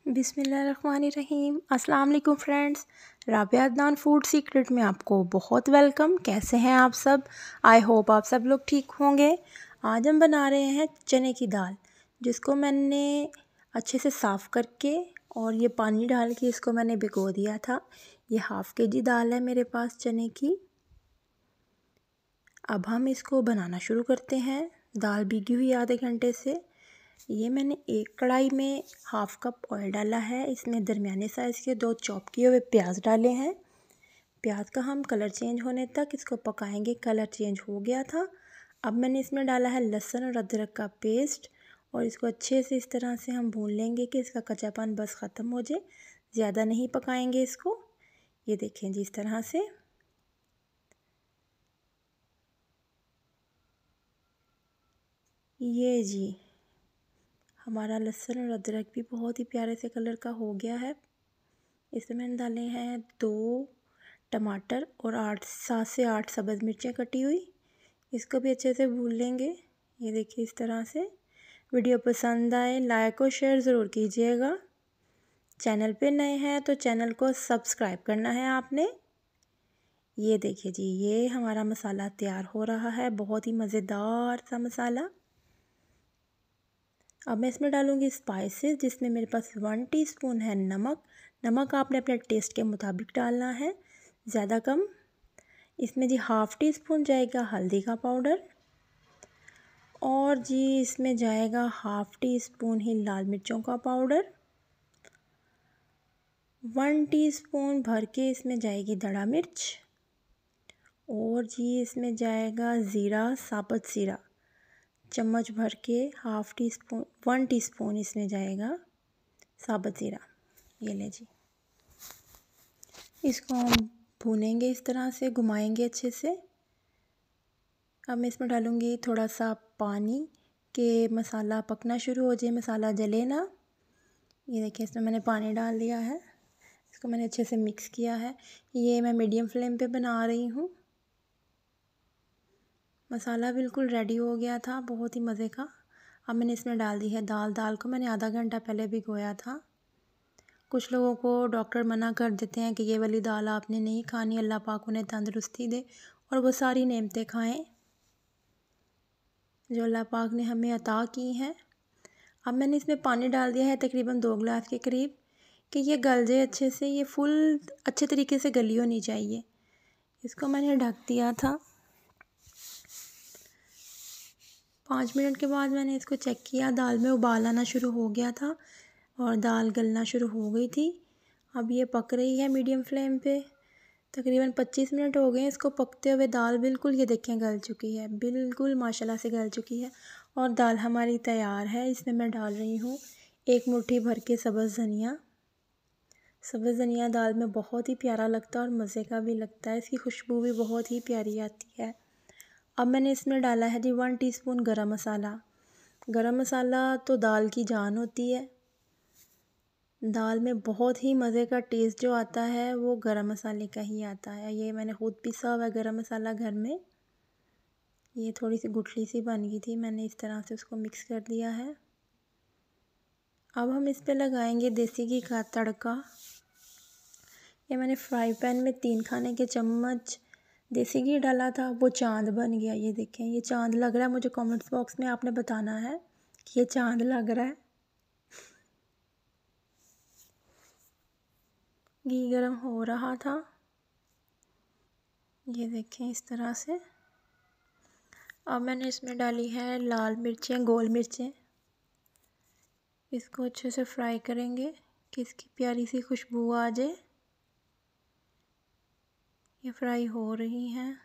बिस्मिल्लाहिर्रहमानिर्रहीम। अस्सलाम वालेकुम friends, Rabia Adnan food secret में आपको बहुत वेलकम। कैसे हैं आप सब? आई होप आप सब लोग ठीक होंगे। आज हम बना रहे हैं चने की दाल, जिसको मैंने अच्छे से साफ़ करके और ये पानी डाल के इसको मैंने भिगो दिया था। ये हाफ़ केजी दाल है मेरे पास चने की। अब हम इसको बनाना शुरू करते हैं। दाल भीगी हुई आधे घंटे से। ये मैंने एक कढ़ाई में हाफ़ कप ऑयल डाला है। इसमें दरमियाने साइज़ के 2 चॉप किए हुए प्याज डाले हैं। प्याज का हम कलर चेंज होने तक इसको पकाएंगे। कलर चेंज हो गया था। अब मैंने इसमें डाला है लहसुन और अदरक का पेस्ट और इसको अच्छे से इस तरह से हम भून लेंगे कि इसका कच्चापन बस ख़त्म हो जाए। ज़्यादा नहीं पकाएंगे इसको। ये देखें जी, इस तरह से। ये जी हमारा लहसुन और अदरक भी बहुत ही प्यारे से कलर का हो गया है। इसमें मैंने डाले हैं 2 टमाटर और 7 से 8 सब्ज़ मिर्चें कटी हुई। इसको भी अच्छे से भून लेंगे। ये देखिए इस तरह से। वीडियो पसंद आए लाइक और शेयर ज़रूर कीजिएगा। चैनल पे नए हैं तो चैनल को सब्सक्राइब करना है आपने। ये देखिए जी, ये हमारा मसाला तैयार हो रहा है, बहुत ही मज़ेदार सा मसाला। अब मैं इसमें डालूँगी स्पाइसेस, जिसमें मेरे पास 1 टीस्पून है नमक। नमक आपने अपने टेस्ट के मुताबिक डालना है, ज़्यादा कम। इसमें जी हाफ़ टी स्पून जाएगा हल्दी का पाउडर और जी इसमें जाएगा हाफ़ टी स्पून ही लाल मिर्चों का पाउडर। 1 टीस्पून भर के इसमें जाएगी दड़ा मिर्च और जी इसमें जाएगा ज़ीरा, साबुत ज़ीरा चम्मच भर के। 1 टीस्पून इसमें जाएगा साबुत ज़ीरा। ये ले जी, इसको हम भूनेंगे इस तरह से, घुमाएंगे अच्छे से। अब मैं इसमें डालूँगी थोड़ा सा पानी कि मसाला पकना शुरू हो जाए, मसाला जले ना। ये देखिए इसमें मैंने पानी डाल दिया है। इसको मैंने अच्छे से मिक्स किया है। ये मैं मीडियम फ्लेम पे बना रही हूँ। मसाला बिल्कुल रेडी हो गया था, बहुत ही मज़े का। अब मैंने इसमें डाल दी है दाल। दाल को मैंने आधा घंटा पहले भिगोया था। कुछ लोगों को डॉक्टर मना कर देते हैं कि ये वाली दाल आपने नहीं खानी, अल्लाह पाक उन्हें तंदुरुस्ती दे और वो सारी नेमतें खाएं जो अल्लाह पाक ने हमें अता की हैं। अब मैंने इसमें पानी डाल दिया है तकरीबन 2 गिलास के करीब, कि ये गल जाए अच्छे से। ये फुल अच्छे तरीके से गली होनी चाहिए। इसको मैंने ढक दिया था। 5 मिनट के बाद मैंने इसको चेक किया, दाल में उबाल आना शुरू हो गया था और दाल गलना शुरू हो गई थी। अब ये पक रही है मीडियम फ्लेम पे। तकरीबन 25 मिनट हो गए इसको पकते हुए। दाल बिल्कुल ये देखें गल चुकी है, बिल्कुल माशाल्लाह से गल चुकी है और दाल हमारी तैयार है। इसमें मैं डाल रही हूँ 1 मुट्ठी भर के सब्ज़ धनिया। सब्ज़ धनिया दाल में बहुत ही प्यारा लगता है और मज़े का भी लगता है। इसकी खुशबू भी बहुत ही प्यारी आती है। अब मैंने इसमें डाला है जी 1 टीस्पून गरम मसाला। गरम मसाला तो दाल की जान होती है। दाल में बहुत ही मज़े का टेस्ट जो आता है वो गरम मसाले का ही आता है। ये मैंने खुद पिसा हुआ है गरम मसाला घर में। ये थोड़ी सी गुठली सी बन गई थी, मैंने इस तरह से उसको मिक्स कर दिया है। अब हम इस पे लगाएंगे देसी घी का तड़का। ये मैंने फ्राई पैन में 3 खाने के चम्मच देसी घी डाला था, वो चाँद बन गया। ये देखें, ये चाँद लग रहा है। मुझे कमेंट्स बॉक्स में आपने बताना है कि ये चाँद लग रहा है। घी गरम हो रहा था, ये देखें इस तरह से। अब मैंने इसमें डाली है लाल मिर्चें, गोल मिर्चें। इसको अच्छे से फ्राई करेंगे कि इसकी प्यारी सी खुशबू आ जाए। ये फ्राई हो रही हैं।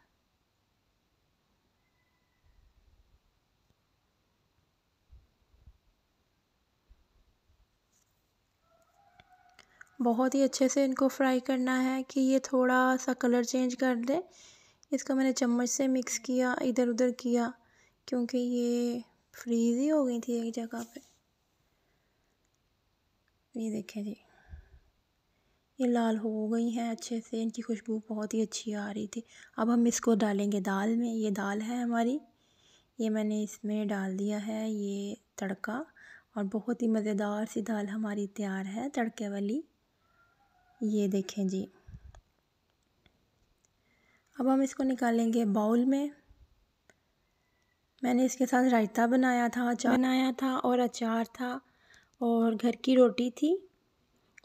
बहुत ही अच्छे से इनको फ्राई करना है कि ये थोड़ा सा कलर चेंज कर दे। इसको मैंने चम्मच से मिक्स किया, इधर उधर किया, क्योंकि ये फ्रीज़ ही हो गई थी एक जगह पे। ये देखें जी, ये लाल हो गई हैं अच्छे से। इनकी खुशबू बहुत ही अच्छी आ रही थी। अब हम इसको डालेंगे दाल में। ये दाल है हमारी, ये मैंने इसमें डाल दिया है ये तड़का और बहुत ही मज़ेदार सी दाल हमारी तैयार है तड़के वाली। ये देखें जी। अब हम इसको निकालेंगे बाउल में। मैंने इसके साथ रायता बनाया था, अचार बनाया था और अचार था और घर की रोटी थी।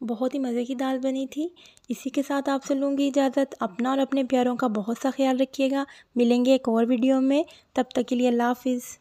बहुत ही मज़े की दाल बनी थी। इसी के साथ आपसे लूँगी इजाज़त। अपना और अपने प्यारों का बहुत सा ख्याल रखिएगा। मिलेंगे एक और वीडियो में, तब तक के लिए अल्लाह हाफ़िज़।